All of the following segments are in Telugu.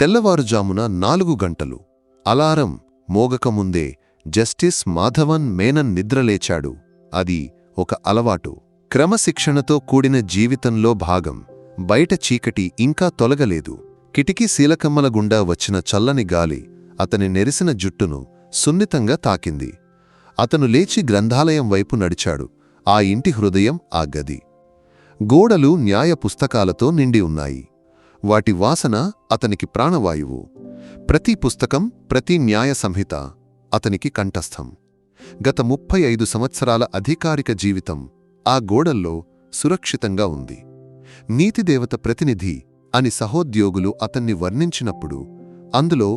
తెల్లవారుజామున 4 గంటలు అలారం మోగకముందే జస్టిస్ మాధవన్ మేనన్ నిద్రలేచాడు. అది ఒక అలవాటు, క్రమశిక్షణతో కూడిన జీవితంలో భాగం. బయట చీకటి ఇంకా తొలగలేదు. కిటికీ శీలకమ్మల గుండా వచ్చిన చల్లని గాలి అతని నెరిసిన జుట్టును సున్నితంగా తాకింది. అతను లేచి గ్రంథాలయం వైపు నడిచాడు. ఆ ఇంటి హృదయం ఆ గది. గోడలు న్యాయ పుస్తకాలతో నిండి ఉన్నాయి. వాటి వాసన అతనికి ప్రాణవాయువు. ప్రతి పుస్తకం, ప్రతి న్యాయ సంహిత అతనికి కంఠస్థం. గత 35 సంవత్సరాల అధికారిక జీవితం ఆ గోడల్లో సురక్షితంగా ఉంది. నీతిదేవత ప్రతినిధి అని సహోద్యోగులు అతన్ని వర్ణించినప్పుడు అందులో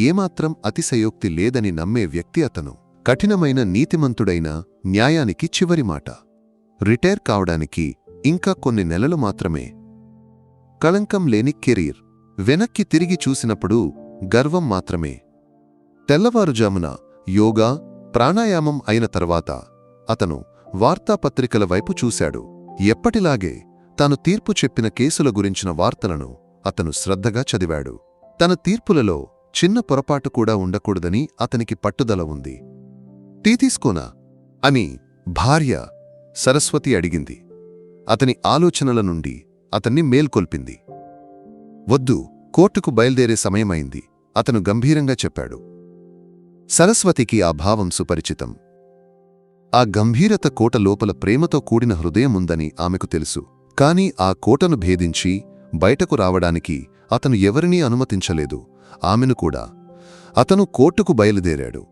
ఏమాత్రం అతిశయోక్తి లేదని నమ్మే వ్యక్తి అతను. కఠినమైన నీతిమంతుడైన న్యాయానికి చివరి మాట. రిటైర్ కావడానికి ఇంకా కొన్ని నెలలు మాత్రమే. కళంకం లేని కెరీర్. వెనక్కి తిరిగి చూసినప్పుడు గర్వం మాత్రమే. తెల్లవారుజామున యోగా, ప్రాణాయామం అయిన తర్వాత అతను వార్తాపత్రికల వైపు చూశాడు. ఎప్పటిలాగే తాను తీర్పు చెప్పిన కేసుల గురించిన వార్తలను అతను శ్రద్ధగా చదివాడు. తన తీర్పులలో చిన్న పొరపాటు కూడా ఉండకూడదని అతనికి పట్టుదల ఉంది. టీ తీసుకోనా అని భార్య సరస్వతి అడిగింది. అతని ఆలోచనల నుండి అతన్ని మేల్కొల్పింది. వద్దు, కోర్టుకు బయల్దేరే సమయమైంది అతను గంభీరంగా చెప్పాడు. సరస్వతికి ఆ భావం సుపరిచితం. ఆ గంభీరత కోట లోపల ప్రేమతో కూడిన హృదయముందని ఆమెకు తెలుసు. కాని ఆ కోటను భేదించి బయటకు రావడానికి అతను ఎవరినీ అనుమతించలేదు, ఆమెను కూడా. అతను కోర్టుకు బయలుదేరాడు.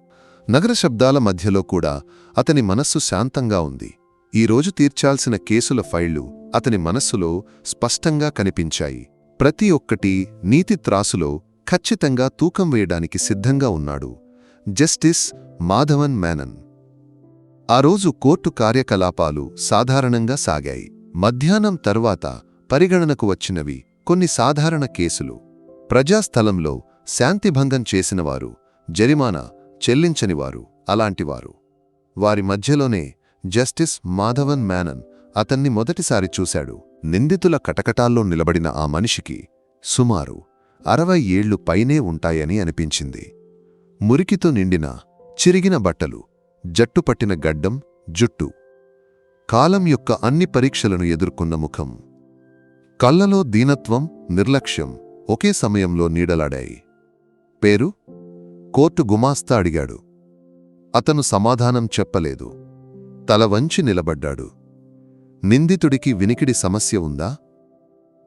నగర శబ్దాల మధ్యలో కూడా అతని మనస్సు శాంతంగా ఉంది. ఈరోజు తీర్చాల్సిన కేసుల ఫైళ్లు అతని మనస్సులో స్పష్టంగా కనిపించాయి. ప్రతి ఒక్కటి నీతి త్రాసులో ఖచ్చితంగా తూకం వేయడానికి సిద్ధంగా ఉన్నాడు. జస్టిస్ మాధవన్ మేనన్. ఆ రోజు కోర్టు కార్యకలాపాలు సాధారణంగా సాగాయి. మధ్యాహ్నం తర్వాత పరిగణనకు వచ్చినవి కొన్ని సాధారణ కేసులు. ప్రజాస్థలంలో శాంతిభంగం చేసినవారు, జరిమానా చెల్లించనివారు, అలాంటివారు. వారి మధ్యలోనే జస్టిస్ మాధవన్ మేనన్ అతన్ని మొదటిసారి చూశాడు. నిందితుల కటకటాల్లో నిలబడిన ఆ మనిషికి సుమారు 60 ఏళ్లు పైనే ఉంటాయని అనిపించింది. మురికితో నిండిన చిరిగిన బట్టలు, జట్టుపట్టిన గడ్డం, జుట్టు. కాలం యొక్క అన్ని పరీక్షలను ఎదుర్కొన్న ముఖం. కళ్లలో దీనత్వం, నిర్లక్ష్యం ఒకే సమయంలో నీడలాడాయి. పేరు? కోర్టు గుమాస్తా అడిగాడు. అతను సమాధానం చెప్పలేదు. తల వంచి నిలబడ్డాడు. నిందితుడికి వినికిడి సమస్య ఉందా?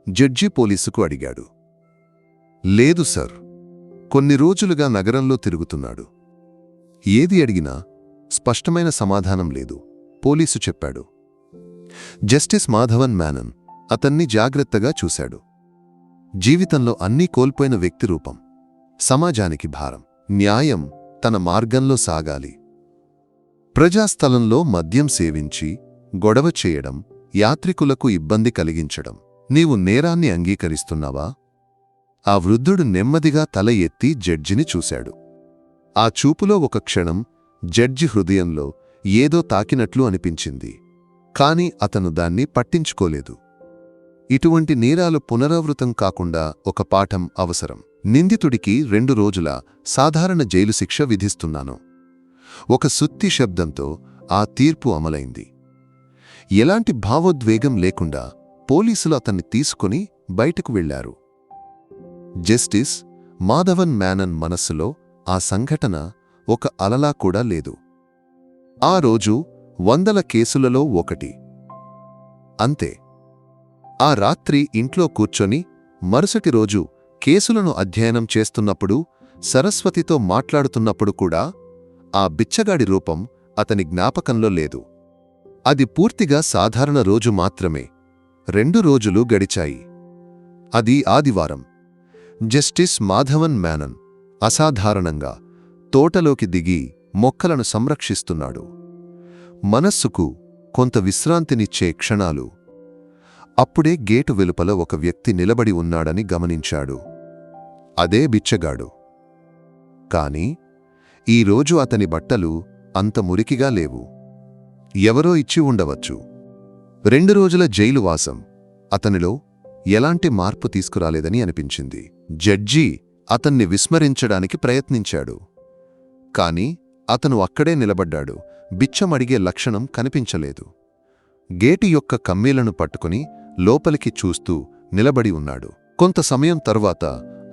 జడ్జి పోలీసుకు అడిగాడు. లేదు సర్, కొన్ని రోజులుగా నగరంలో తిరుగుతున్నాడు. ఏది అడిగినా స్పష్టమైన సమాధానం లేదు, పోలీసు చెప్పాడు. జస్టిస్ మాధవన్ మేనన్ అతన్ని జాగ్రత్తగా చూశాడు. జీవితంలో అన్నీ కోల్పోయిన వ్యక్తి రూపం. సమాజానికి భారం. న్యాయం తన మార్గంలో సాగాలి. ప్రజాస్థలంలో మద్యం సేవించి గొడవ చేయడం, యాత్రికులకు ఇబ్బంది కలిగించడం. నీవు నేరాన్ని అంగీకరిస్తున్నావా? ఆ వృద్ధుడు నెమ్మదిగా తల ఎత్తి జడ్జిని చూశాడు. ఆ చూపులో ఒక క్షణం జడ్జి హృదయంలో ఏదో తాకినట్లు అనిపించింది. కాని అతను దాన్ని పట్టించుకోలేదు. ఇటువంటి నేరాలు పునరావృతం కాకుండా ఒక పాఠం అవసరం. నిందితుడికి 2 రోజుల సాధారణ జైలు శిక్ష విధిస్తున్నాను. ఒక సుత్తి శబ్దంతో ఆ తీర్పు అమలైంది. ఎలాంటి భావోద్వేగం లేకుండా పోలీసులు అతన్ని తీసుకుని బయటకు వెళ్లారు. జస్టిస్ మాధవన్ మేనన్ మనస్సులో ఆ సంఘటన ఒక అలలా కూడా లేదు. ఆ రోజు 100 కేసులలో ఒకటి. అంతే. ఆ రాత్రి ఇంట్లో కూర్చొని మరుసటి రోజు కేసులను అధ్యయనం చేస్తున్నప్పుడు, సరస్వతితో మాట్లాడుతున్నప్పుడు కూడా ఆ బిచ్చగాడి రూపం అతని జ్ఞాపకంలో లేదు. అది పూర్తిగా సాధారణ రోజు మాత్రమే. 2 రోజులు గడిచాయి. అది ఆదివారం. జస్టిస్ మాధవన్ మేనన్ అసాధారణంగా తోటలోకి దిగి మొక్కలను సంరక్షిస్తున్నాడు. మనస్సుకు కొంత విశ్రాంతినిచ్చే క్షణాలు. అప్పుడే గేటు వెలుపల ఒక వ్యక్తి నిలబడి ఉన్నాడని గమనించాడు. అదే బిచ్చగాడు. కాని ఈరోజు అతని బట్టలు అంత మురికిగా లేవు. ఎవరో ఇచ్చి ఉండవచ్చు. 2 రోజుల జైలు వాసం అతనిలో ఎలాంటి మార్పు తీసుకురాలేదని అనిపించింది. జడ్జి అతన్ని విస్మరించడానికి ప్రయత్నించాడు. కాని అతను అక్కడే నిలబడ్డాడు. బిచ్చమడిగే లక్షణం కనిపించలేదు. గేటు యొక్క కమ్మీలను పట్టుకుని లోపలికి చూస్తూ నిలబడి ఉన్నాడు. కొంత సమయం తరువాత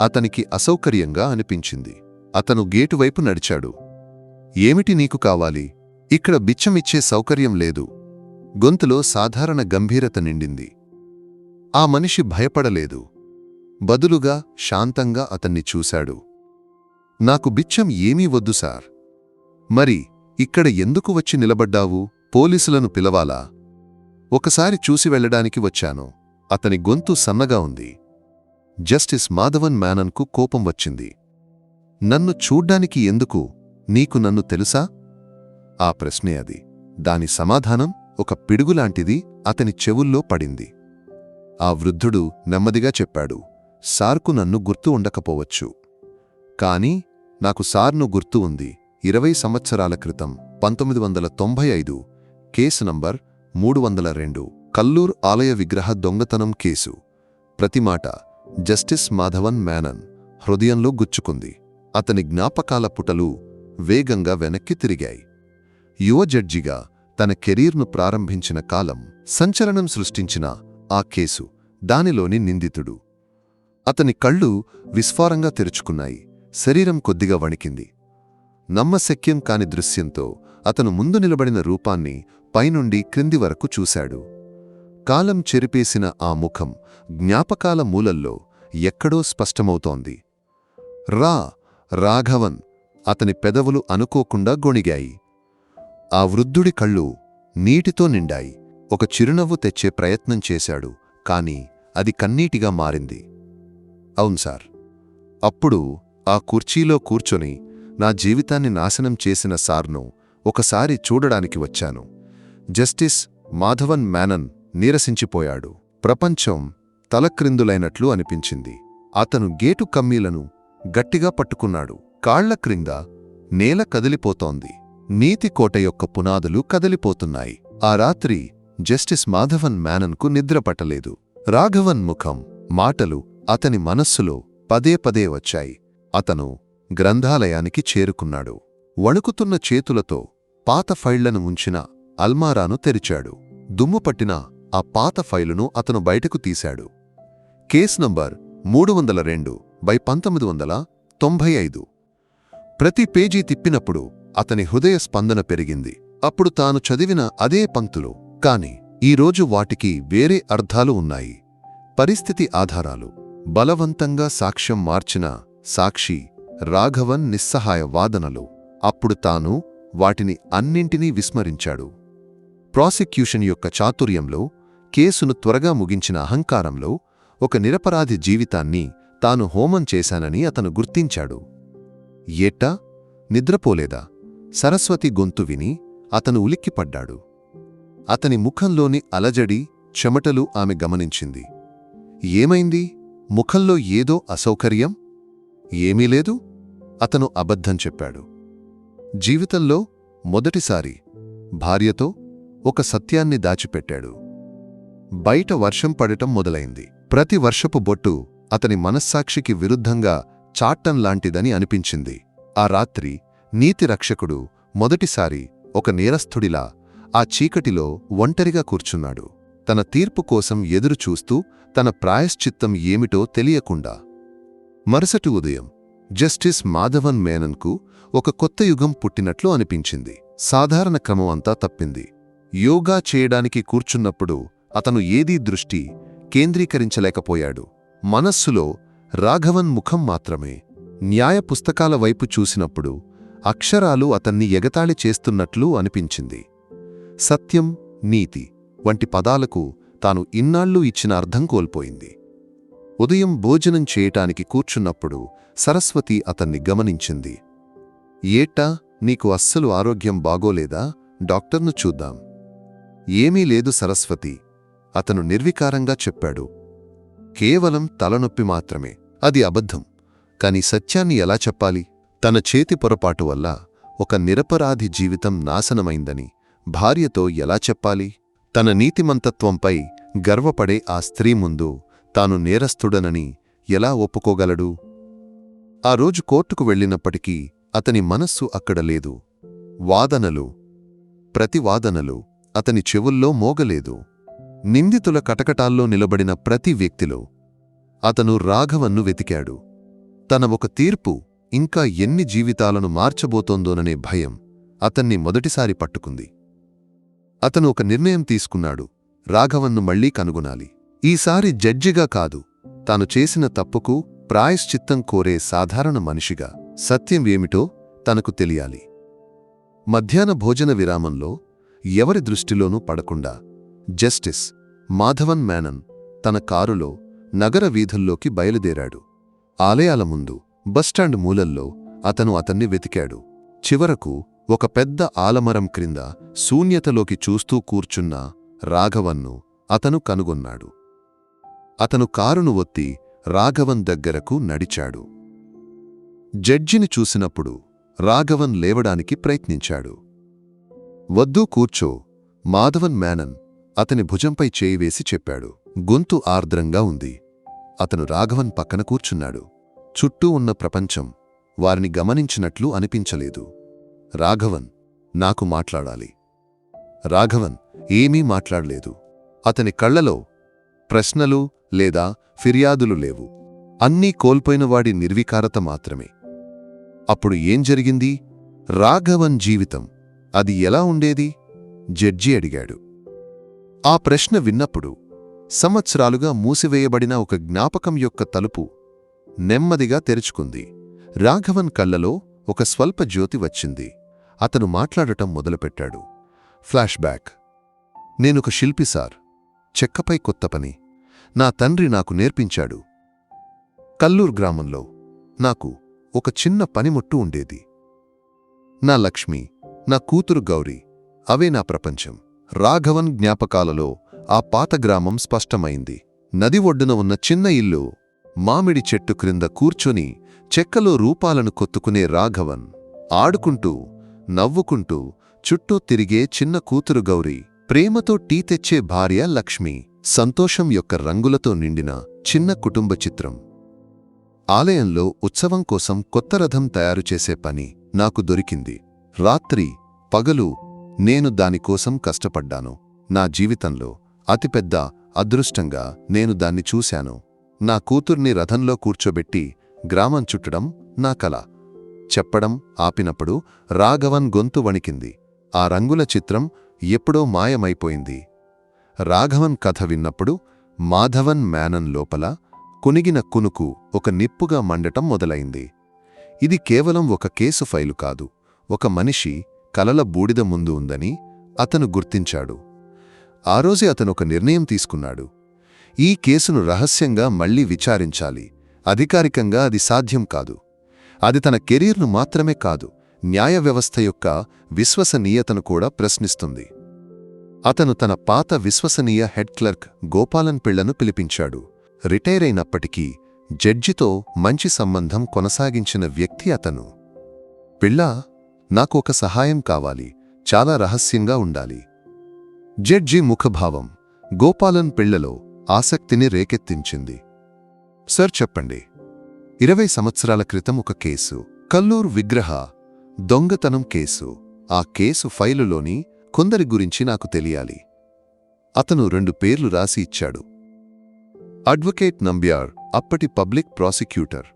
అతనికి అసౌకర్యంగా అనిపించింది. అతను గేటువైపు నడిచాడు. ఏమిటి నీకు కావాలి? ఇక్కడ బిచ్చమిచ్చే సౌకర్యం లేదు. గొంతులో సాధారణ గంభీరత నిండింది. ఆ మనిషి భయపడలేదు. బదులుగా శాంతంగా అతన్ని చూశాడు. నాకు బిచ్చం ఏమీ వద్దు సార్. మరి ఇక్కడ ఎందుకు వచ్చి నిలబడ్డావు? పోలీసులను పిలవాలా? ఒకసారి చూసి వెళ్లడానికి వచ్చాను. అతని గొంతు సన్నగా ఉంది. జస్టిస్ మాధవన్ మేనన్కు కోపం వచ్చింది. నన్ను చూడ్డానికి ఎందుకు? నీకు నన్ను తెలుసా? ఆ ప్రశ్నే అది. దాని సమాధానం ఒక పిడుగులాంటిది అతని చెవుల్లో పడింది. ఆ వృద్ధుడు నెమ్మదిగా చెప్పాడు, సార్కు నన్ను గుర్తు ఉండకపోవచ్చు. కాని నాకు సార్ను గుర్తు ఉంది. 20 సంవత్సరాల క్రితం 1995 కేసు నంబర్ 302 కల్లూర్ ఆలయ విగ్రహ దొంగతనం కేసు. ప్రతిమాట జస్టిస్ మాధవన్ మేనన్ హృదయంలో గుచ్చుకుంది. అతని జ్ఞాపకాల పుటలు వేగంగా వెనక్కి తిరిగాయి. యువ జడ్జిగా తన కెరీర్ను ప్రారంభించిన కాలం, సంచలనం సృష్టించిన ఆ కేసు, దానిలోని నిందితుడు. అతని కళ్ళు విస్ఫారంగా తెరుచుకున్నాయి. శరీరం కొద్దిగా వణికింది. నమ్మశక్యం కాని దృశ్యంతో అతను ముందు నిలబడిన రూపాన్ని పైనుండి క్రింది వరకు చూశాడు. కాలం చెరిపేసిన ఆ ముఖం జ్ఞాపకాల మూలల్లో ఎక్కడో స్పష్టమవుతోంది. రాఘవన్. అతని పెదవులు అనుకోకుండా గొణిగాయి. ఆ వృద్ధుడి కళ్ళు నీటితో నిండాయి. ఒక చిరునవ్వు తెచ్చే ప్రయత్నం చేశాడు, కాని అది కన్నీటిగా మారింది. అవును సార్. అప్పుడు ఆ కుర్చీలో కూర్చొని నా జీవితాన్ని నాశనం చేసిన సార్ను ఒకసారి చూడడానికి వచ్చాను. జస్టిస్ మాధవన్ మేనన్ నీరసించిపోయాడు. ప్రపంచం తలక్రిందులైనట్లు అనిపించింది. అతను గేటు కమ్మీలను గట్టిగా పట్టుకున్నాడు. కాళ్ల క్రింద నేల కదిలిపోతోంది. నీతి కోట యొక్క పునాదులు కదిలిపోతున్నాయి. ఆ రాత్రి జస్టిస్ మాధవన్ మేనన్కు నిద్రపట్టలేదు. రాఘవన్ ముఖం, మాటలు అతని మనస్సులో పదే పదే వచ్చాయి. అతను గ్రంథాలయానికి చేరుకున్నాడు. వణుకుతున్న చేతులతో పాత ఫైళ్లను ఉంచిన అల్మారాను తెరిచాడు. దుమ్ముపట్టిన ఆ పాత ఫైలును అతను బయటకు తీశాడు. Case number 302/1995. ప్రతి పేజీ తిప్పినప్పుడు అతని హృదయ స్పందన పెరిగింది. అప్పుడు తాను చదివిన అదే పంక్తులు, కాని ఈరోజు వాటికి వేరే అర్థాలు ఉన్నాయి. పరిస్థితి ఆధారాలు. బలవంతంగా సాక్ష్యం మార్చిన సాక్షి రాఘవన్ నిస్సహాయ వాదనలు. అప్పుడు తాను వాటిని అన్నింటినీ విస్మరించాడు. ప్రాసిక్యూషన్ యొక్క చాతుర్యంలో, కేసును త్వరగా ముగించిన అహంకారంలో ఒక నిరపరాధి జీవితాన్ని తాను హోమం చేశానని అతను గుర్తించాడు. ఏట్టా? నిద్రపోలేదా? సరస్వతి గొంతు విని అతను ఉలిక్కిపడ్డాడు. అతని ముఖంలోని అలజడి, చెమటలు ఆమె గమనించింది. ఏమైంది? ముఖంలో ఏదో అసౌకర్యం? ఏమీ లేదు. అతను అబద్ధం చెప్పాడు. జీవితంలో మొదటిసారి భార్యతో ఒక సత్యాన్ని దాచిపెట్టాడు. బయట వర్షం పడటం మొదలైంది. ప్రతి వర్షపు బొట్టు అతని మనస్సాక్షికి విరుద్ధంగా చాట్టంలాంటిదని అనిపించింది. ఆ రాత్రి నీతి రక్షకుడు మొదటిసారి ఒక నేరస్థుడిలా ఆ చీకటిలో ఒంటరిగా కూర్చున్నాడు. తన తీర్పు కోసం ఎదురుచూస్తూ, తన ప్రాయశ్చిత్తం ఏమిటో తెలియకుండా. మరుసటి ఉదయం జస్టిస్ మాధవన్ మేనన్కు ఒక కొత్త యుగం పుట్టినట్లు అనిపించింది. సాధారణ క్రమం అంతా తప్పింది. యోగా చేయడానికి కూర్చున్నప్పుడు అతను ఏదీ దృష్టి కేంద్రీకరించలేకపోయాడు. మనస్సులో రాఘవన్ ముఖం మాత్రమే. న్యాయ పుస్తకాల వైపు చూసినప్పుడు అక్షరాలు అతన్ని ఎగతాళి చేస్తున్నట్లు అనిపించింది. సత్యం, నీతి వంటి పదాలకు తాను ఇన్నాళ్లు ఇచ్చిన అర్థం కోల్పోయింది. ఉదయం భోజనం చేయటానికి కూర్చున్నప్పుడు సరస్వతి అతన్ని గమనించింది. ఏట్టా, నీకు అస్సలు ఆరోగ్యం బాగోలేదా? డాక్టర్ను చూద్దాం. ఏమీ లేదు సరస్వతి, అతను నిర్వికారంగా చెప్పాడు. కేవలం తలనొప్పి మాత్రమే. అది అబద్ధం. కాని సత్యాన్ని ఎలా చెప్పాలి? తన చేతి పొరపాటు వల్ల ఒక నిరపరాధి జీవితం నాశనమైందని భార్యతో ఎలా చెప్పాలి? తన నీతిమంతత్వంపై గర్వపడే ఆ స్త్రీ ముందు తాను నేరస్తుడనని ఎలా ఒప్పుకోగలడు? ఆ రోజు కోర్టుకు వెళ్ళినప్పటికీ అతని మనస్సు అక్కడ లేదు. వాదనలు, ప్రతివాదనలు అతని చెవుల్లో మోగలేదు. నిందితుల కటకటాల్లో నిలబడిన ప్రతి వ్యక్తిలో అతను రాఘవన్ను వెతికాడు. తన ఒక తీర్పు ఇంకా ఎన్ని జీవితాలను మార్చబోతోందోననే భయం అతన్ని మొదటిసారి పట్టుకుంది. అతను ఒక నిర్ణయం తీసుకున్నాడు. రాఘవన్ను మళ్లీ కనుగొనాలి. ఈసారి జడ్జిగా కాదు, తాను చేసిన తప్పుకు ప్రాయశ్చిత్తం కోరే సాధారణ మనిషిగా. సత్యం ఏమిటో తనకు తెలియాలి. మధ్యాహ్న భోజన విరామంలో ఎవరి దృష్టిలోనూ పడకుండా జస్టిస్ మాధవన్ మేనన్ తన కారులో నగర వీధుల్లోకి బయలుదేరాడు. ఆలయాల ముందు, బస్టాండ్ మూలల్లో అతన్ని వెతికాడు. చివరకు ఒక పెద్ద ఆలమరం క్రింద శూన్యతలోకి చూస్తూ కూర్చున్న రాఘవన్ను అతను కనుగొన్నాడు. అతను కారును ఒత్తి రాఘవన్ దగ్గరకు నడిచాడు. జడ్జిని చూసినప్పుడు రాఘవన్ లేవడానికి ప్రయత్నించాడు. వద్దు, కూర్చో, మాధవన్ మేనన్ అతని భుజంపై చేయి వేసి చెప్పాడు. గొంతు ఆర్ద్రంగా ఉంది. అతను రాఘవన్ పక్కన కూర్చున్నాడు. చుట్టూ ఉన్న ప్రపంచం వారిని గమనించినట్లు అనిపించలేదు. రాఘవన్, నాకు మాట్లాడాలి. రాఘవన్ ఏమీ మాట్లాడలేదు. అతని కళ్లలో ప్రశ్నలు లేదా ఫిర్యాదులు లేవు. అన్నీ కోల్పోయినవాడి నిర్వికారత మాత్రమే. అప్పుడు ఏం జరిగింది? రాఘవన్ జీవితం అది ఎలా ఉండేది? జడ్జి అడిగాడు. ఆ ప్రశ్న విన్నప్పుడు సంవత్సరాలుగా మూసివేయబడిన ఒక జ్ఞాపకం యొక్క తలుపు నెమ్మదిగా తెరుచుకుంది. రాఘవన్ కళ్లలో ఒక స్వల్ప జ్యోతి వచ్చింది. అతను మాట్లాడటం మొదలుపెట్టాడు. Flash back. నేనొక శిల్పి సార్. చెక్కపై కొత్త పని నా తండ్రి నాకు నేర్పించాడు. కల్లూర్ గ్రామంలో నాకు ఒక చిన్న పనిముట్టు ఉండేది. నా లక్ష్మి, నా కూతురు గౌరీ, అవే నా ప్రపంచం. రాఘవన్ జ్ఞాపకాలలో ఆ పాత గ్రామం స్పష్టమైంది. నది ఒడ్డున ఉన్న చిన్న ఇల్లు, మామిడి చెట్టు క్రింద కూర్చొని చెక్కలో రూపాలను కొత్తుకునే రాఘవన్, ఆడుకుంటూ నవ్వుకుంటూ చుట్టూ తిరిగే చిన్న కూతురు గౌరీ, ప్రేమతో టీ తెచ్చే భార్య లక్ష్మి, సంతోషం యొక్క రంగులతో నిండిన చిన్న కుటుంబ చిత్రం. ఆలయంలో ఉత్సవం కోసం కొత్త రథం తయారుచేసే పని నాకు దొరికింది. రాత్రి పగలు నేను దానికోసం కష్టపడ్డాను. నా జీవితంలో అతిపెద్ద అదృష్టంగా నేను దాన్ని చూశాను. నా కూతుర్ని రథంలో కూర్చోబెట్టి గ్రామం చుట్టడం నా కల. చెప్పడం ఆపినప్పుడు రాఘవన్ గొంతు వణికింది. ఆ రంగుల చిత్రం ఎప్పుడో మాయమైపోయింది. రాఘవన్ కథ విన్నప్పుడు మాధవన్ మేనన్ లోపల కునిగిన కునుకు ఒక నిప్పుగా మండటం మొదలైంది. ఇది కేవలం ఒక కేసు ఫైలు కాదు, ఒక మనిషి కలల బూడిద ముందు ఉందని అతను గుర్తించాడు. ఆ రోజే అతనొక నిర్ణయం తీసుకున్నాడు. ఈ కేసును రహస్యంగా మళ్లీ విచారించాలి. అధికారికంగా అది సాధ్యం కాదు. అది తన కెరీర్ను మాత్రమే కాదు, న్యాయ వ్యవస్థ యొక్క విశ్వసనీయతను కూడా ప్రశ్నిస్తుంది. అతను తన పాత విశ్వసనీయ హెడ్ క్లర్క్ గోపాలన్ పిళ్లను పిలిపించాడు. రిటైర్ అయినప్పటికీ జడ్జితో మంచి సంబంధం కొనసాగించిన వ్యక్తి అతను. పిళ్ళా, నాకు ఒక సహాయం కావాలి, చాలా రహస్యంగా ఉండాలి. జడ్జి ముఖభావం గోపాలన్ పిళ్లలో ఆసక్తిని రేకెత్తించింది. సర్, చెప్పండి. 20 సంవత్సరాల క్రితం ఒక కేసు, కల్లూర్ విగ్రహ దొంగతనం కేసు. ఆ కేసు ఫైలులోని కొందరి గురించి నాకు తెలియాలి. అతను 2 పేర్లు రాసి ఇచ్చాడు. అడ్వకేట్ నంబ్యార్, అప్పటి పబ్లిక్ ప్రాసిక్యూటర్.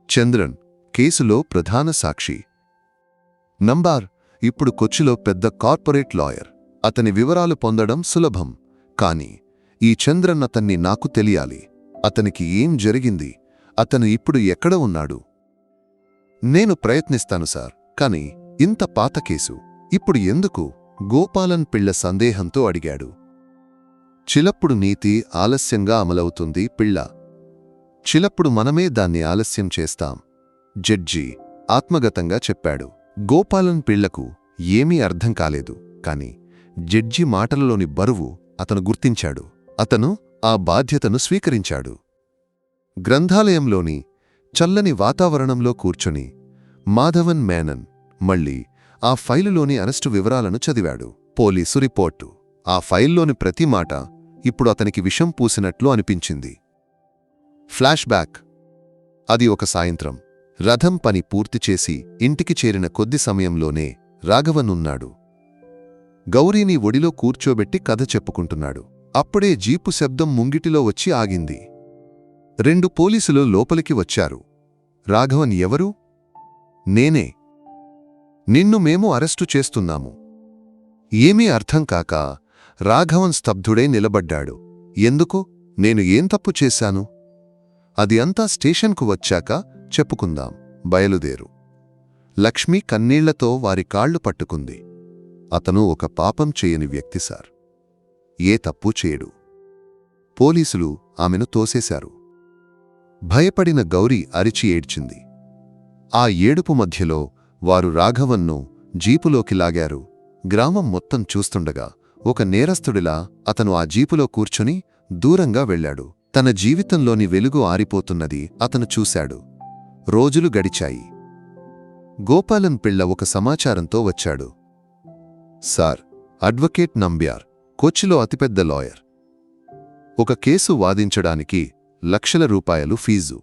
చంద్రన్, కేసులో ప్రధాన సాక్షి. నంబార్, ఇప్పుడు కొచ్చిలో పెద్ద కార్పొరేట్ లాయర్. అతని వివరాలు పొందడం సులభం. కాని ఈ చంద్రన్ అతన్ని నాకు తెలియాలి. అతనికి ఏం జరిగింది? అతను ఇప్పుడు ఎక్కడ ఉన్నాడు? నేను ప్రయత్నిస్తాను సార్, కాని ఇంత పాత కేసు ఇప్పుడు ఎందుకు? గోపాలన్ పిళ్ల సందేహంతో అడిగాడు. చిలప్పుడు నీతి ఆలస్యంగా అమలవుతుంది పిళ్ళ. చిలప్పుడు మనమే దాన్ని ఆలస్యం చేస్తాం, జడ్జి ఆత్మగతంగా చెప్పాడు. గోపాలన్ పిళ్లకు ఏమీ అర్థం కాలేదు. కాని జడ్జి మాటలలోని బరువు అతను గుర్తించాడు. అతను ఆ బాధ్యతను స్వీకరించాడు. గ్రంథాలయంలోని చల్లని వాతావరణంలో కూర్చొని మాధవన్ మేనన్ మళ్లీ ఆ ఫైలులోని అరెస్టు వివరాలను చదివాడు. పోలీసు రిపోర్టు, ఆ ఫైల్లోని ప్రతి మాట ఇప్పుడు అతనికి విషం పూసినట్లు అనిపించింది. Flash back. అది ఒక సాయంత్రం. రథం పని పూర్తిచేసి ఇంటికి చేరిన కొద్ది సమయంలోనే రాఘవన్ ఉన్నాడు. గౌరీని ఒడిలో కూర్చోబెట్టి కథ చెప్పుకుంటున్నాడు. అప్పుడే జీపు శబ్దం ముంగిటిలో వచ్చి ఆగింది. 2 పోలీసులు లోపలికి వచ్చారు. రాఘవన్ ఎవరు? నేనే. నిన్ను మేము అరెస్టు చేస్తున్నాము. ఏమీ అర్థం కాక రాఘవన్ స్తబ్దుడై నిలబడ్డాడు. ఎందుకు? నేను ఏం తప్పు చేశాను? అది అంతా స్టేషన్కు వచ్చాక చెప్పుకుందాం. బయలుదేరు. లక్ష్మి కన్నీళ్లతో వారి కాళ్లు పట్టుకుంది. అతను ఒక పాపం చేయని వ్యక్తి సార్. ఏ తప్పు చేయడు. పోలీసులు ఆమెను తోసేశారు. భయపడిన గౌరీ అరిచి ఏడ్చింది. ఆ ఏడుపు మధ్యలో వారు రాఘవన్ను జీపులోకి లాగారు. గ్రామం మొత్తం చూస్తుండగా ఒక నేరస్తుడిలా అతను ఆ జీపులో కూర్చుని దూరంగా వెళ్లాడు. తన జీవితంలోని వెలుగు ఆరిపోతున్నది అతను చూశాడు. రోజులు గడిచాయి. గోపాలన్ పిళ్ళ ఒక సమాచారంతో వచ్చాడు. సార్, అడ్వకేట్ నంబ్యార్, కొచ్చిలో అతిపెద్ద లాయర్. ఒక కేసు వాదించడానికి లక్షల రూపాయలు ఫీజు.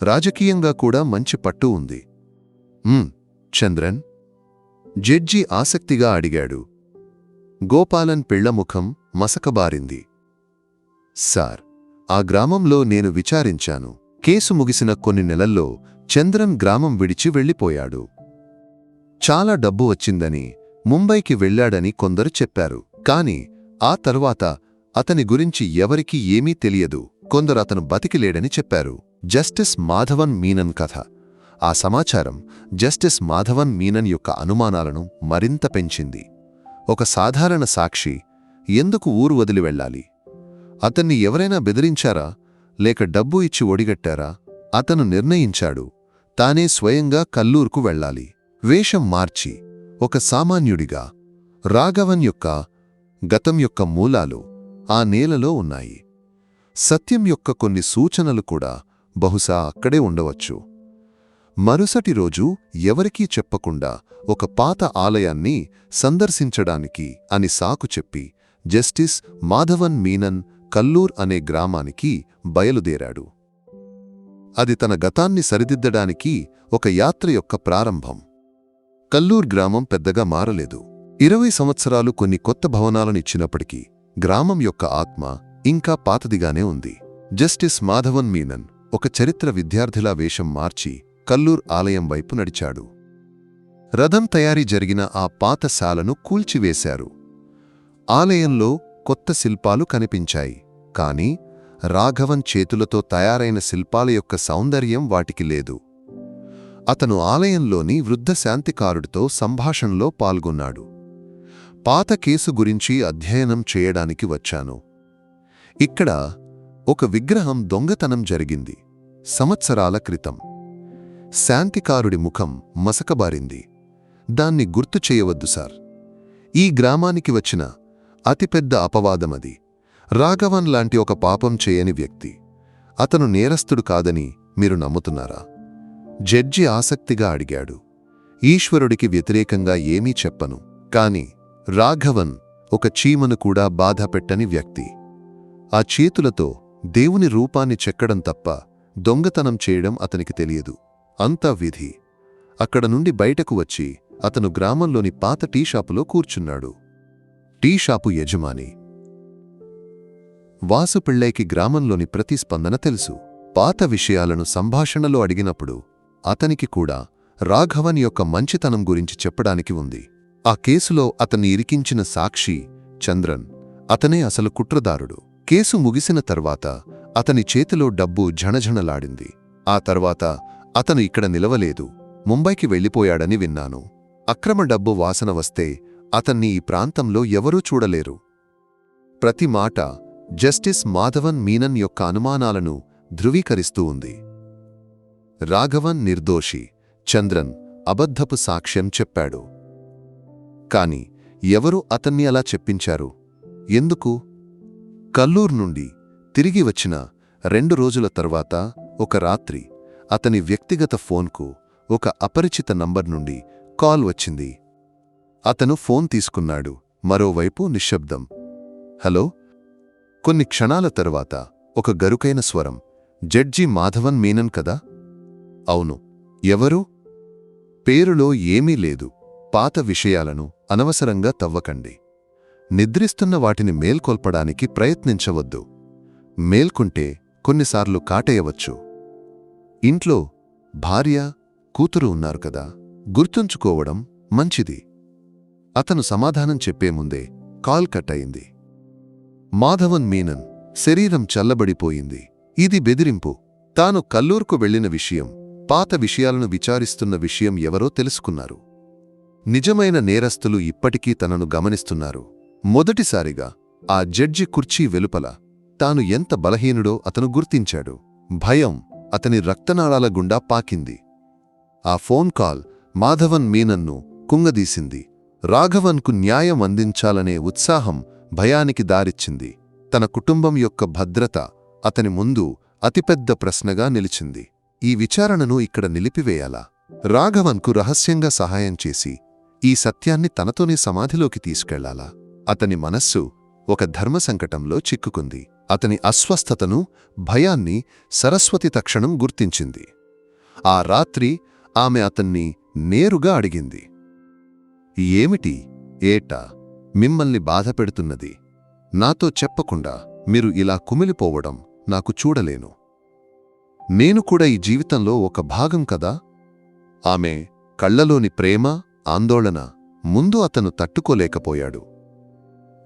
రాజకీయంగా కూడా మంచి పట్టు ఉంది. చంద్రన్? జడ్జి ఆసక్తిగా అడిగాడు. గోపాలన్ పిళ్ళ ముఖం మసకబారింది. సార్, ఆ గ్రామంలో నేను విచారించాను. కేసు ముగిసిన కొన్ని నెలల్లో చంద్రన్ గ్రామం విడిచి వెళ్ళిపోయాడు. చాలా డబ్బు వచ్చిందని ముంబైకి వెళ్లాడని కొందరు చెప్పారు. కాని ఆ తర్వాత అతని గురించి ఎవరికీ ఏమీ తెలియదు. కొందరు అతను బతికిలేడని చెప్పారు. జస్టిస్ మాధవన్ మీనన్ కథ. ఆ సమాచారం జస్టిస్ మాధవన్ మీనన్ యొక్క అనుమానాలను మరింత పెంచింది. ఒక సాధారణ సాక్షి ఎందుకు ఊరు వదిలి వెళ్ళాలి? అతన్ని ఎవరైనా బెదిరించారా, లేక డబ్బు ఇచ్చి ఒడిగట్టారా? అతను నిర్ణయించాడు, తానే స్వయంగా కల్లూరుకు వెళ్ళాలి. వేషం మార్చి ఒక సామాన్యుడిగా. రాఘవన్ యొక్క గతం యొక్క మూలాలు ఆ నేలలో ఉన్నాయి. సత్యం యొక్క కొన్ని సూచనలు కూడా బహుశా అక్కడే ఉండవచ్చు. మరుసటి రోజు ఎవరికీ చెప్పకుండా ఒక పాత ఆలయాన్ని సందర్శించడానికి అని సాకు చెప్పి జస్టిస్ మాధవన్ మీనన్ కల్లూర్ అనే గ్రామానికి బయలుదేరాడు. అది తన గతాన్ని సరిదిద్దడానికి ఒక యాత్ర యొక్క ప్రారంభం. కల్లూర్ గ్రామం పెద్దగా మారలేదు. 20 సంవత్సరాలు కొన్ని కొత్త భవనాలనిచ్చినప్పటికీ గ్రామం యొక్క ఆత్మ ఇంకా పాతదిగానే ఉంది. జస్టిస్ మాధవన్ మీనన్ ఒక చరిత్ర విద్యార్థిలా వేషం మార్చి కల్లూర్ ఆలయం వైపు నడిచాడు. రథం తయారీ జరిగిన ఆ పాతశాలను కూల్చివేశారు. ఆలయంలో కొత్త శిల్పాలు కనిపించాయి. కాని రాఘవన్ చేతులతో తయారైన శిల్పాల యొక్క సౌందర్యం వాటికి లేదు. అతను ఆలయంలోని వృద్ధ శాంతికారుడితో సంభాషణలో పాల్గొన్నాడు. పాత కేసు గురించి అధ్యయనం చేయడానికి వచ్చాను. ఇక్కడ ఒక విగ్రహం దొంగతనం జరిగింది సంవత్సరాల క్రితం. శాంతికారుడి ముఖం మసకబారింది. దాన్ని గుర్తు చేయవద్దు సార్. ఈ గ్రామానికి వచ్చిన అతిపెద్ద అపవాదమది. రాఘవన్ లాంటి ఒక పాపం చేయని వ్యక్తి. అతను నేరస్తుడు కాదని మీరు నమ్ముతున్నారా? జడ్జి ఆసక్తిగా అడిగాడు. ఈశ్వరుడికి వ్యతిరేకంగా ఏమీ చెప్పను, కాని రాఘవన్ ఒక చీమను కూడా బాధపెట్టని వ్యక్తి. ఆ చేతులతో దేవుని రూపాన్ని చెక్కడం తప్ప దొంగతనం చేయడం అతనికి తెలియదు. అంతా విధి. అక్కడ నుండి బయటకు వచ్చి అతను గ్రామంలోని పాత టీషాపులో కూర్చున్నాడు. టీషాపు యజమాని వాసుపిళ్ళైకి గ్రామంలోని ప్రతిస్పందన తెలుసు. పాత విషయాలను సంభాషణలో అడిగినప్పుడు అతనికి కూడా రాఘవన్ యొక్క మంచితనం గురించి చెప్పడానికి ఉంది. ఆ కేసులో అతన్ని ఇరికించిన సాక్షి చంద్రన్. అతనే అసలు కుట్రదారుడు. కేసు ముగిసిన తర్వాత అతని చేతిలో డబ్బు ఝణఝణలాడింది. ఆ తర్వాత అతను ఇక్కడ నిలవలేదు, ముంబైకి వెళ్ళిపోయాడని విన్నాను. అక్రమ డబ్బు వాసన వస్తే అతన్ని ఈ ప్రాంతంలో ఎవరూ చూడలేరు. ప్రతి మాట జస్టిస్ మాధవన్ మీనన్ యొక్క అనుమానాలను ధృవీకరిస్తూ ఉంది. రాఘవన్ నిర్దోషి, చంద్రన్ అబద్ధపు సాక్ష్యం చెప్పాడు. కాని ఎవరు అతన్ని అలా చెప్పించారు? ఎందుకు? కల్లూరు నుండి తిరిగి వచ్చిన 2 రోజుల తర్వాత ఒక రాత్రి అతని వ్యక్తిగత ఫోన్కు ఒక అపరిచిత నంబర్ నుండి కాల్ వచ్చింది. అతను ఫోన్ తీసుకున్నాడు. మరోవైపు నిశ్శబ్దం. హలో. కొన్ని క్షణాల తరువాత ఒక గరుకైన స్వరం. జడ్జి మాధవన్ మీనన్ కదా? అవును. ఎవరు? పేరులో ఏమీ లేదు. పాత విషయాలను అనవసరంగా తవ్వకండి. నిద్రిస్తున్న వాటిని మేల్కొల్పడానికి ప్రయత్నించవద్దు. మేల్కుంటే కొన్నిసార్లు కాటేయవచ్చు. ఇంట్లో భార్య, కూతురు ఉన్నారు కదా, గుర్తుంచుకోవడం మంచిది. అతను సమాధానం చెప్పే ముందే కాల్ కట్ అయింది. మాధవన్ మీనన్ శరీరం చల్లబడిపోయింది. ఇది బెదిరింపు. తాను కల్లూరుకు వెళ్లిన విషయం, పాత విషయాలను విచారిస్తున్న విషయం ఎవరో తెలుసుకున్నారు. నిజమైన నేరస్తులు ఇప్పటికీ తనను గమనిస్తున్నారు. మొదటిసారిగా ఆ జడ్జి కుర్చీ వెలుపల తాను ఎంత బలహీనుడో అతను గుర్తించాడు. భయం అతని రక్తనాళాల గుండా పాకింది. ఆ ఫోన్ కాల్ మాధవన్ మీనన్ను కుంగదీసింది. రాఘవన్కు న్యాయం అందించాలనే ఉత్సాహం భయానికి దారిచ్చింది. తన కుటుంబం యొక్క భద్రత అతని ముందు అతిపెద్ద ప్రశ్నగా నిలిచింది. ఈ విచారణను ఇక్కడ నిలిపివేయాలా? రాఘవన్కు రహస్యంగా సహాయం చేసి ఈ సత్యాన్ని తనతోనే సమాధిలోకి తీసుకెళ్లాలా? అతని మనస్సు ఒక ధర్మసంకటంలో చిక్కుకుంది. అతని అస్వస్థతను, భయాన్ని సరస్వతి తక్షణం గుర్తించింది. ఆ రాత్రి ఆమె అతన్ని నేరుగా అడిగింది. ఏమిటి ఏటా మిమ్మల్ని బాధపెడుతున్నది? నాతో చెప్పకుండా మీరు ఇలా కుమిలిపోవడం నాకు చూడలేను. నేను కూడా ఈ జీవితంలో ఒక భాగం కదా. ఆమె కళ్లలోని ప్రేమ, ఆందోళన ముందు అతను తట్టుకోలేకపోయాడు.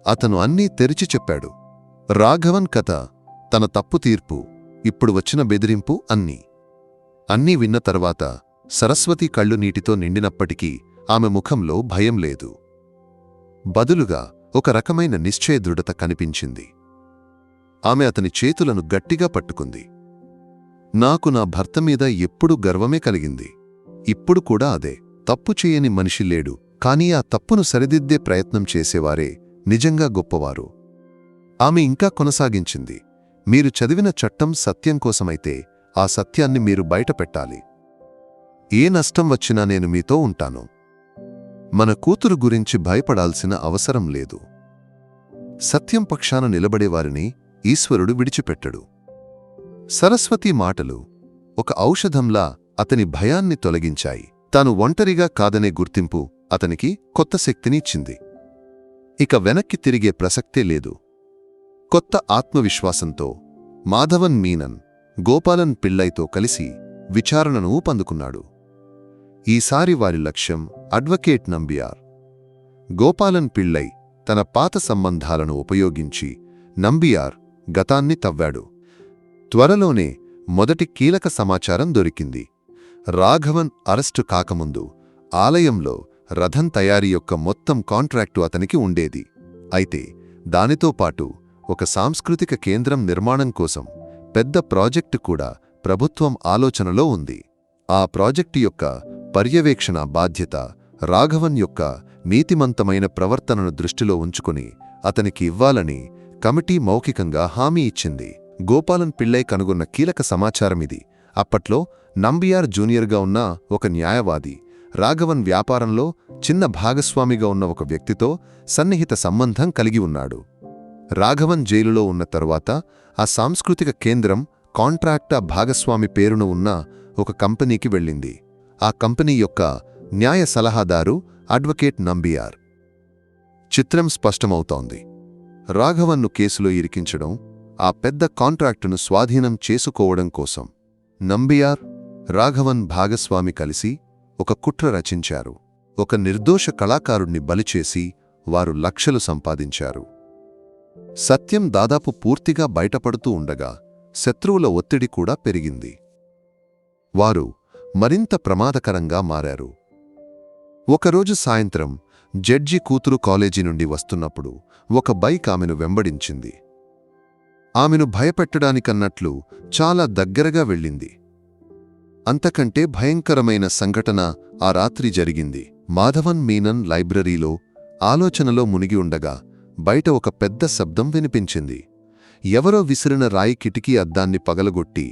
అతను అన్నీ తెరిచి చెప్పాడు. రాఘవన్ కథ, తన తప్పు తీర్పు, ఇప్పుడు వచ్చిన బెదిరింపు అన్నీ విన్న తర్వాత సరస్వతి కళ్ళు నీటితో నిండినప్పటికీ ఆమె ముఖంలో భయం లేదు. బదులుగా ఒక రకమైన నిశ్చయ దృఢత కనిపించింది. ఆమె అతని చేతులను గట్టిగా పట్టుకుంది. నాకు నా భర్త మీద ఎప్పుడూ గర్వమే కలిగింది. ఇప్పుడు కూడా అదే. తప్పు చేయని మనిషి లేడు, కానీ ఆ తప్పును సరిదిద్దే ప్రయత్నం చేసేవారే నిజంగా గొప్పవారు. ఆమె ఇంకా కొనసాగించింది. మీరు చదివిన చట్టం సత్యం కోసమైతే ఆ సత్యాన్ని మీరు బయటపెట్టాలి. ఏ నష్టం వచ్చినా నేను మీతో ఉంటాను. మన కూతురు గురించి భయపడాల్సిన అవసరం లేదు. సత్యం పక్షాన నిలబడేవారిని ఈశ్వరుడు విడిచిపెట్టడు. సరస్వతి మాటలు ఒక ఔషధంలా అతని భయాన్ని తొలగించాయి. తాను ఒంటరిగా కాదనే గుర్తింపు అతనికి కొత్త శక్తిని ఇచ్చింది. ఇక వెనక్కి తిరిగే ప్రసక్తే లేదు. కొత్త ఆత్మవిశ్వాసంతో మాధవన్ మీనన్ గోపాలన్ పిళ్ళైతో కలిసి విచారణను ఊపందుకున్నాడు. ఈసారి వారి లక్ష్యం అడ్వకేట్ నంబియార్. గోపాలన్ పిళ్ళై తన పాత సంబంధాలను ఉపయోగించి నంబియార్ గతాన్ని తవ్వాడు. త్వరలోనే మొదటి కీలక సమాచారం దొరికింది. రాఘవన్ అరెస్టు కాకముందు ఆలయంలో రథం తయారీ యొక్క మొత్తం కాంట్రాక్టు అతనికి ఉండేది. అయితే దానితో పాటు ఒక సాంస్కృతిక కేంద్రం నిర్మాణం కోసం పెద్ద ప్రాజెక్టు కూడా ప్రభుత్వం ఆలోచనలో ఉంది. ఆ ప్రాజెక్టు యొక్క పర్యవేక్షణ బాధ్యత రాఘవన్ యొక్క నీతిమంతమైన ప్రవర్తనను దృష్టిలో ఉంచుకుని అతనికి ఇవ్వాలని కమిటీ మౌఖికంగా హామీ ఇచ్చింది. గోపాలన్ పిళ్ళై కనుగొన్న కీలక సమాచారమిది. అప్పట్లో నంబియార్ జూనియర్గా ఉన్న ఒక న్యాయవాది రాఘవన్ వ్యాపారంలో చిన్న భాగస్వామిగా ఉన్న ఒక వ్యక్తితో సన్నిహిత సంబంధం కలిగి ఉన్నాడు. రాఘవన్ జైలులో ఉన్న తరువాత ఆ సాంస్కృతిక కేంద్రం కాంట్రాక్ట భాగస్వామి పేరున ఉన్న ఒక కంపెనీకి వెళ్ళింది. ఆ కంపెనీ యొక్క న్యాయ సలహాదారు అడ్వకేట్ నంబియార్. చిత్రం స్పష్టమవుతోంది. రాఘవన్ను కేసులో ఇరికించడం, ఆ పెద్ద కాంట్రాక్టును స్వాధీనం చేసుకోవడం కోసం నంబియార్, రాఘవన్ భాగస్వామి కలిసి ఒక కుట్ర రచించారు. ఒక నిర్దోష కళాకారుణ్ణి బలిచేసి వారు లక్షలు సంపాదించారు. సత్యం దాదాపు పూర్తిగా బయటపడుతూ ఉండగా శత్రువుల ఒత్తిడి కూడా పెరిగింది. వారు మరింత ప్రమాదకరంగా మారారు. ఒకరోజు సాయంత్రం జడ్జి కూతురు కాలేజీ నుండి వస్తున్నప్పుడు ఒక బైక్ ఆమెను వెంబడించింది. ఆమెను భయపెట్టడానికన్నట్లు చాలా దగ్గరగా వెళ్ళింది. అంతకంటే భయంకరమైన సంఘటన ఆ రాత్రి జరిగింది. మాధవన్ మీనన్ లైబ్రరీలో ఆలోచనలో మునిగి ఉండగా బయట ఒక పెద్ద శబ్దం వినిపించింది. ఎవరో విసిరిన రాయి కిటికీ అద్దాన్ని పగలగొట్టి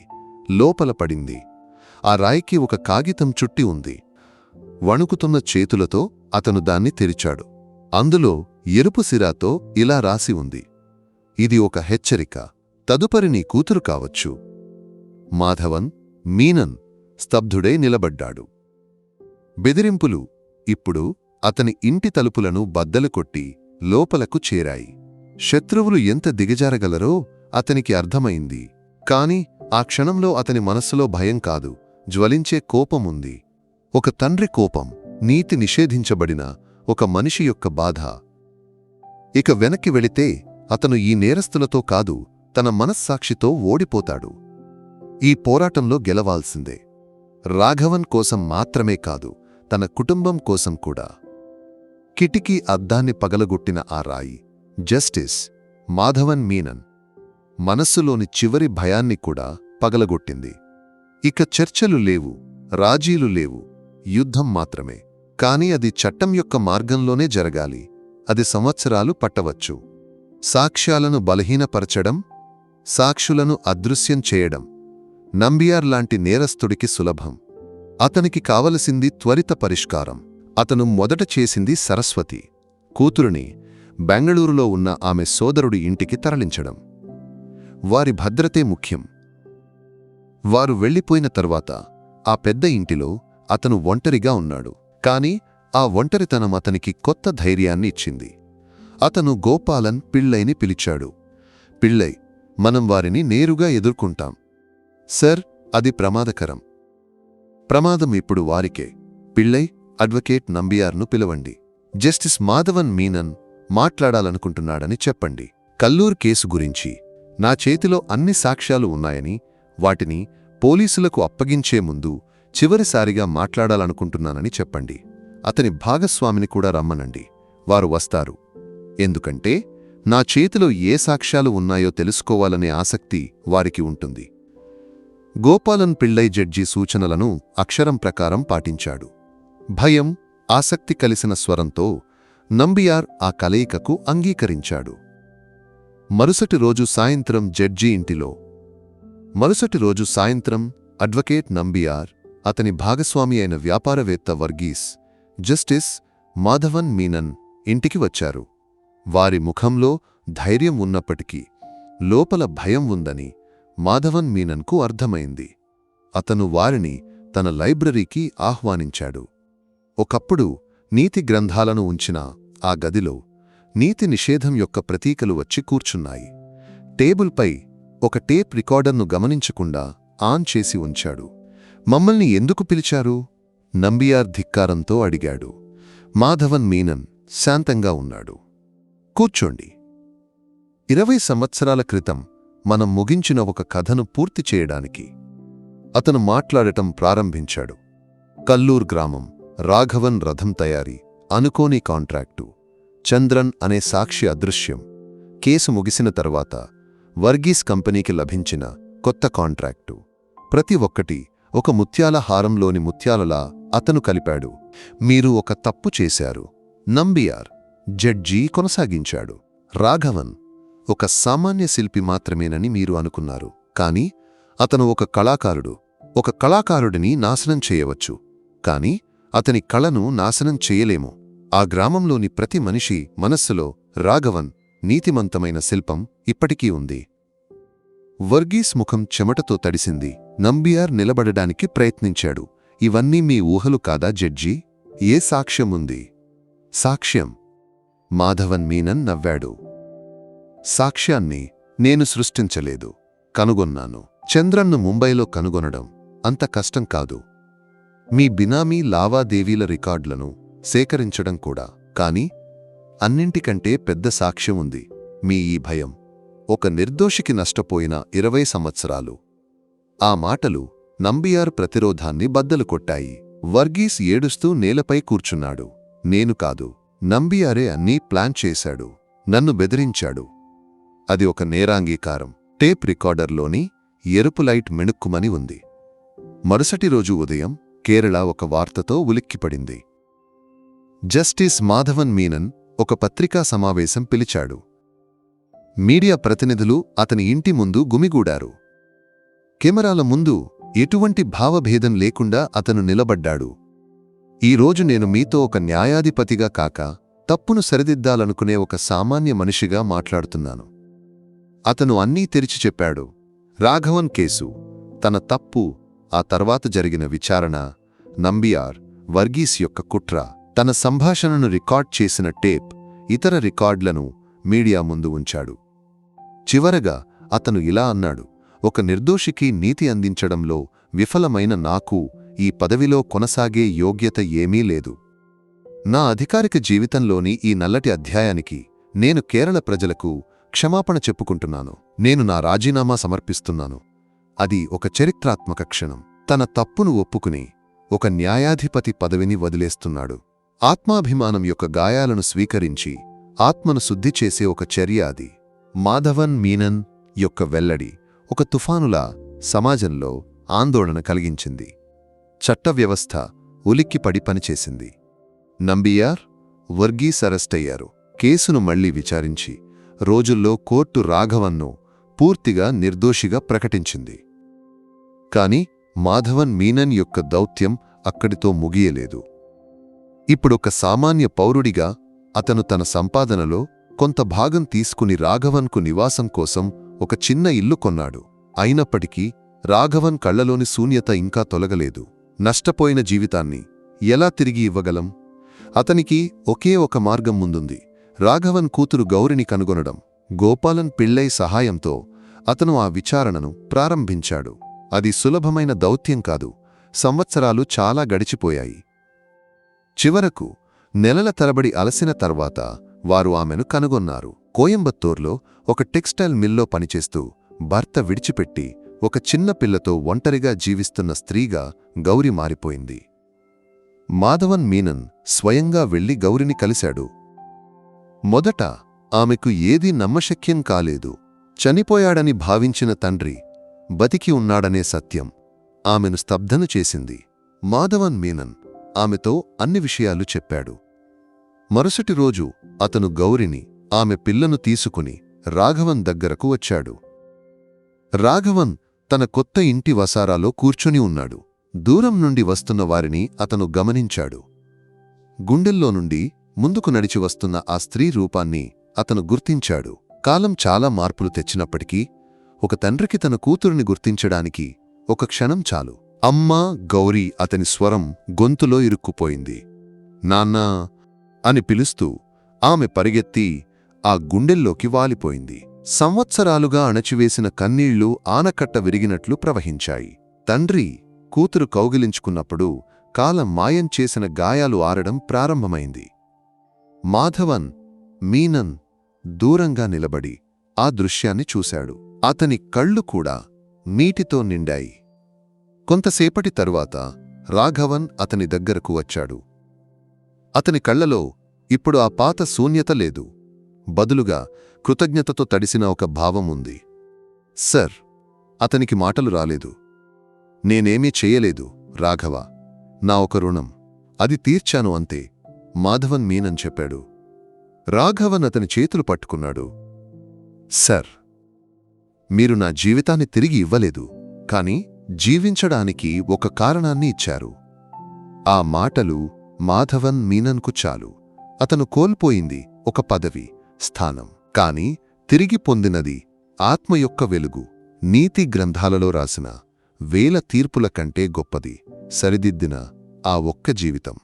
లోపల పడింది. ఆ రాయికి ఒక కాగితం చుట్టి ఉంది. వణుకుతున్న చేతులతో అతను దాన్ని తెరిచాడు. అందులో ఎరుపు సిరాతో ఇలా రాసి ఉంది: ఇది ఒక హెచ్చరిక. తదుపరి నీ కూతురు కావచ్చు. మాధవన్ మీనన్ స్తబ్దుడై నిలబడ్డాడు. బెదిరింపులు ఇప్పుడు అతని ఇంటి తలుపులను బద్దలు కొట్టి లోపలకు చేరాయి. శత్రువులు ఎంత దిగజారగలరో అతనికి అర్థమైంది. కాని ఆ క్షణంలో అతని మనస్సులో భయం కాదు, జ్వలించే కోపముంది. ఒక తండ్రి కోపం, నీతి నిషేధించబడిన ఒక మనిషి యొక్క బాధ. ఇక వెనక్కి వెళితే అతను ఈ నేరస్తులతో కాదు, తన మనస్సాక్షితో ఓడిపోతాడు. ఈ పోరాటంలో గెలవాల్సిందే. రాఘవన్ కోసం మాత్రమే కాదు, తన కుటుంబం కోసం కూడా. కిటికీ అద్దాన్ని పగలగొట్టిన ఆ రాయి జస్టిస్ మాధవన్ మీనన్ మనస్సులోని చివరి భయాన్ని కూడా పగలగొట్టింది. ఇక చర్చలు లేవు, రాజీలు లేవు, యుద్ధం మాత్రమే. కాని అది చట్టం యొక్క మార్గంలోనే జరగాలి. అది సంవత్సరాలు పట్టవచ్చు. సాక్ష్యాలను బలహీనపరచడం, సాక్షులను అదృశ్యం చేయడం నంబియార్ లాంటి నేరస్తుడికి సులభం. అతనికి కావలసింది త్వరిత పరిష్కారం. అతను మొదట చేసింది సరస్వతి కూతురుని బెంగళూరులో ఉన్న ఆమె సోదరుడి ఇంటికి తరలించడం. వారి భద్రతే ముఖ్యం. వారు వెళ్ళిపోయిన తర్వాత ఆ పెద్ద ఇంటిలో అతను ఒంటరిగా ఉన్నాడు. కాని ఆ ఒంటరితనం అతనికి కొత్త ధైర్యాన్ని ఇచ్చింది. అతను గోపాలన్ పిళ్ళైని పిలిచాడు. పిళ్ళై, మనం వారిని నేరుగా ఎదుర్కొంటాం. సర్, అది ప్రమాదకరం. ప్రమాదం ఇప్పుడు వారికే. పిళ్ళై, అడ్వకేట్ నంబియార్ను పిలవండి. జస్టిస్ మాధవన్ మీనన్ మాట్లాడాలనుకుంటున్నాడని చెప్పండి. కల్లూర్ కేసు గురించి నా చేతిలో అన్ని సాక్ష్యాలు ఉన్నాయని, వాటిని పోలీసులకు అప్పగించే ముందు చివరిసారిగా మాట్లాడాలనుకుంటున్నానని చెప్పండి. అతని భాగస్వామిని కూడా రమ్మనండి. వారు వస్తారు. ఎందుకంటే నా చేతిలో ఏ సాక్ష్యాలు ఉన్నాయో తెలుసుకోవాలనే ఆసక్తి వారికి ఉంటుంది. గోపాలన్ పిళ్ళై జడ్జి సూచనలను అక్షరం ప్రకారం పాటించాడు. భయం, ఆసక్తి కలిసిన స్వరంతో నంబియార్ ఆ కలయికకు అంగీకరించాడు. మరుసటి రోజు సాయంత్రం జడ్జి ఇంటిలో. మరుసటి రోజు సాయంత్రం అడ్వకేట్ నంబియార్, అతని భాగస్వామి అయిన వ్యాపారవేత్త వర్గీస్, జస్టిస్ మాధవన్ మీనన్ ఇంటికి వచ్చారు. వారి ముఖంలో ధైర్యం ఉన్నప్పటికీ లోపల భయం ఉందని మాధవన్ మీనన్కు అర్థమైంది. అతను వారిని తన లైబ్రరీకి ఆహ్వానించాడు. ఒకప్పుడు నీతి గ్రంథాలను ఉంచిన ఆ గదిలో నీతి నిషేధం యొక్క ప్రతీకలు వచ్చి కూర్చున్నాయి. టేబుల్పై ఒక టేప్ రికార్డర్ను గమనించకుండా ఆన్ చేసి ఉంచాడు. మమ్మల్ని ఎందుకు పిలిచారు? నంబియార్ ధిక్కారంతో అడిగాడు. మాధవన్ మీనన్ శాంతంగా ఉన్నాడు. కూర్చోండి. 20 సంవత్సరాల క్రితం మనం ముగించిన ఒక కథను పూర్తి చేయడానికి. అతను మాట్లాడటం ప్రారంభించాడు. కల్లూర్ గ్రామం, రాఘవన్ రథం తయారీ, అనుకోని కాంట్రాక్టు, చంద్రన్ అనే సాక్షి అదృశ్యం. కేసు ముగిసిన తర్వాత వర్గీస్ కంపెనీకి లభించిన కొత్త కాంట్రాక్టు. ప్రతి ఒక్కటి ఒక ముత్యాల హారంలోని ముత్యాలలా అతను కలిపాడు. మీరు ఒక తప్పు చేశారు, నంబియార్ జడ్జి కొనసాగించాడు. రాఘవన్ ఒక సామాన్య శిల్పి మాత్రమేనని మీరు అనుకున్నారు. కాని అతను ఒక కళాకారుడు. ఒక కళాకారుడిని నాశనం చేయవచ్చు, కాని అతని కళను నాశనం చేయలేము. ఆ గ్రామంలోని ప్రతి మనిషి మనస్సులో రాఘవన్ నీతిమంతమైన శిల్పం ఇప్పటికీ ఉంది. వర్గీస్ ముఖం చెమటతో తడిసింది. నంబియార్ నిలబడడానికి ప్రయత్నించాడు. ఇవన్నీ మీ ఊహలు కాదా జడ్జి? ఏ సాక్ష్యముంది? సాక్ష్యం? మాధవన్ మీనన్ నవ్వాడు. సాక్ష్యాన్ని నేను సృష్టించలేదు, కనుగొన్నాను. చంద్రన్ను ముంబైలో కనుగొనడం అంత కష్టం కాదు. మీ బినామీ లావాదేవీల రికార్డులను సేకరించడం కూడా. కాని అన్నింటికంటే పెద్ద సాక్ష్యం ఉంది, మీ ఈ భయం. ఒక నిర్దోషికి నష్టపోయిన 20 సంవత్సరాలు. ఆ మాటలు నంబియార్ ప్రతిరోధాన్ని బద్దలు కొట్టాయి. వర్గీస్ ఏడుస్తూ నేలపై కూర్చున్నాడు. నేను కాదు, నంబియారే అన్నీ ప్లాన్ చేశాడు. నన్ను బెదిరించాడు. అది ఒక నేరాంగీకారం. టేప్ రికార్డర్లోని ఎరుపు లైట్ మిణుక్కుమని ఉంది. మరుసటి రోజు ఉదయం కేరళ ఒక వార్తతో ఉలిక్కిపడింది. జస్టిస్ మాధవన్ మీనన్ ఒక పత్రికా సమావేశం పిలిచాడు. మీడియా ప్రతినిధులు అతని ఇంటి ముందు గుమిగూడారు. కెమెరాల ముందు ఎటువంటి భావభేదం లేకుండా అతను నిలబడ్డాడు. ఈరోజు నేను మీతో ఒక న్యాయాధిపతిగా కాక, తప్పును సరిదిద్దాలనుకునే ఒక సామాన్య మనిషిగా మాట్లాడుతున్నాను. అతను అన్నీ తెరిచి చెప్పాడు. రాఘవన్ కేసు, తన తప్పు, ఆ తర్వాత జరిగిన విచారణ, నంబియార్, వర్గీస్ యొక్క కుట్ర, తన సంభాషణను రికార్డ్ చేసిన టేప్, ఇతర రికార్డులను మీడియా ముందు ఉంచాడు. చివరగా అతను ఇలా అన్నాడు: ఒక నిర్దోషికి నీతి అందించడంలో విఫలమైన నాకు ఈ పదవిలో కొనసాగే యోగ్యత ఏమీ లేదు. నా అధికారిక జీవితంలోని ఈ నల్లటి అధ్యాయానికి నేను కేరళ ప్రజలకు క్షమాపణ చెప్పుకుంటున్నాను. నేను నా రాజీనామా సమర్పిస్తున్నాను. అది ఒక చరిత్రాత్మక క్షణం. తన తప్పును ఒప్పుకుని ఒక న్యాయాధిపతి పదవిని వదిలేస్తున్నాడు. ఆత్మాభిమానం యొక్క గాయాలను స్వీకరించి ఆత్మను శుద్ధి చేసే ఒక చర్య అది. మాధవన్ మీనన్ యొక్క వెల్లడి ఒక తుఫానులా సమాజంలో ఆందోళన కలిగించింది. చట్ట వ్యవస్థ ఉలిక్కిపడి పనిచేసింది. నంబియార్, వర్గీస్ అరెస్టయ్యారు. కేసును మళ్లీ విచారించి రోజుల్లో కోర్టు రాఘవన్ను పూర్తిగా నిర్దోషిగా ప్రకటించింది. కాని మాధవన్ మీనన్ యొక్క దౌత్యం అక్కడితో ముగియలేదు. ఇప్పుడొక సామాన్య పౌరుడిగా అతను తన సంపాదనలో కొంత భాగం తీసుకుని రాఘవన్కు నివాసం కోసం ఒక చిన్న ఇల్లు కొన్నాడు. అయినప్పటికీ రాఘవన్ కళ్లలోని శూన్యత ఇంకా తొలగలేదు. నష్టపోయిన జీవితాన్ని ఎలా తిరిగి ఇవ్వగలం? అతనికి ఒకే ఒక మార్గం ముందుంది: రాఘవన్ కూతురు గౌరిని కనుగొనడం. గోపాలన్ పిళ్ళై సహాయంతో అతను ఆ విచారణను ప్రారంభించాడు. అది సులభమైన దౌత్యం కాదు. సంవత్సరాలు చాలా గడిచిపోయాయి. చివరకు నెలల తరబడి అలసిన తర్వాత వారు ఆమెను కనుగొన్నారు. కోయంబత్తూర్లో ఒక టెక్స్టైల్ మిల్లో పనిచేస్తూ భర్త విడిచిపెట్టి ఒక చిన్న పిల్లతో ఒంటరిగా జీవిస్తున్న స్త్రీగా గౌరి మారిపోయింది. మాధవన్ మీనన్ స్వయంగా వెళ్లి గౌరిని కలిశాడు. మొదట ఆమెకు ఏదీ నమ్మశక్యం కాలేదు. చనిపోయాడని భావించిన తండ్రి బతికి ఉన్నాడనే సత్యం ఆమెను స్తబ్ధను చేసింది. మాధవన్ మీనన్ ఆమెతో అన్ని విషయాలు చెప్పాడు. మరుసటి రోజు అతను గౌరిని, ఆమె పిల్లను తీసుకుని రాఘవన్ దగ్గరకు వచ్చాడు. రాఘవన్ తన కొత్త ఇంటి వసారాలో కూర్చుని ఉన్నాడు. దూరం నుండి వస్తున్న వారిని అతను గమనించాడు. గుండెల్లో నుండి ముందుకు నడిచి వస్తున్న ఆ స్త్రీ రూపాన్ని అతను గుర్తించాడు. కాలం చాలా మార్పులు తెచ్చినప్పటికీ ఒక తండ్రికి తన కూతురిని గుర్తించడానికి ఒక క్షణం చాలు. అమ్మా! గౌరీ! అతని స్వరం గొంతులో ఇరుక్కుపోయింది. నాన్నా అని పిలుస్తూ ఆమె పరిగెత్తి ఆ గుండెల్లోకి వాలిపోయింది. సంవత్సరాలుగా అణచివేసిన కన్నీళ్లు ఆనకట్ట విరిగినట్లు ప్రవహించాయి. తండ్రి కూతురు కౌగిలించుకున్నప్పుడు కాలం మాయం చేసిన గాయాలు ఆరడం ప్రారంభమైంది. మాధవన్ మీనన్ దూరంగా నిలబడి ఆ దృశ్యాన్ని చూశాడు. అతని కళ్ళు కూడా నీటితో నిండాయి. కొంతసేపటి తరువాత రాఘవన్ అతని దగ్గరకు వచ్చాడు. అతని కళ్లలో ఇప్పుడు ఆ పాత శూన్యత లేదు. బదులుగా కృతజ్ఞతతో తడిసిన ఒక భావం ఉంది. సర్, అతనికి మాటలు రాలేదు. నేనేమీ చెయ్యలేదు రాఘవ. నా ఒక రుణం, అది తీర్చాను అంతే, మాధవన్ మీనన్ చెప్పాడు. రాఘవన్ అతని చేతులు పట్టుకున్నాడు. సర్, మీరు నా జీవితాన్ని తిరిగి ఇవ్వలేదు, కాని జీవించడానికి ఒక కారణాన్ని ఇచ్చారు. ఆ మాటలు మాధవన్ మీనన్కు చాలు. అతను కోల్పోయింది ఒక పదవి, స్థానం, కాని తిరిగి పొందినది ఆత్మ యొక్క వెలుగు. నీతి గ్రంథాలలో రాసిన వేల తీర్పుల కంటే గొప్పది సరిదిద్దిన ఆ ఒక్క జీవితం.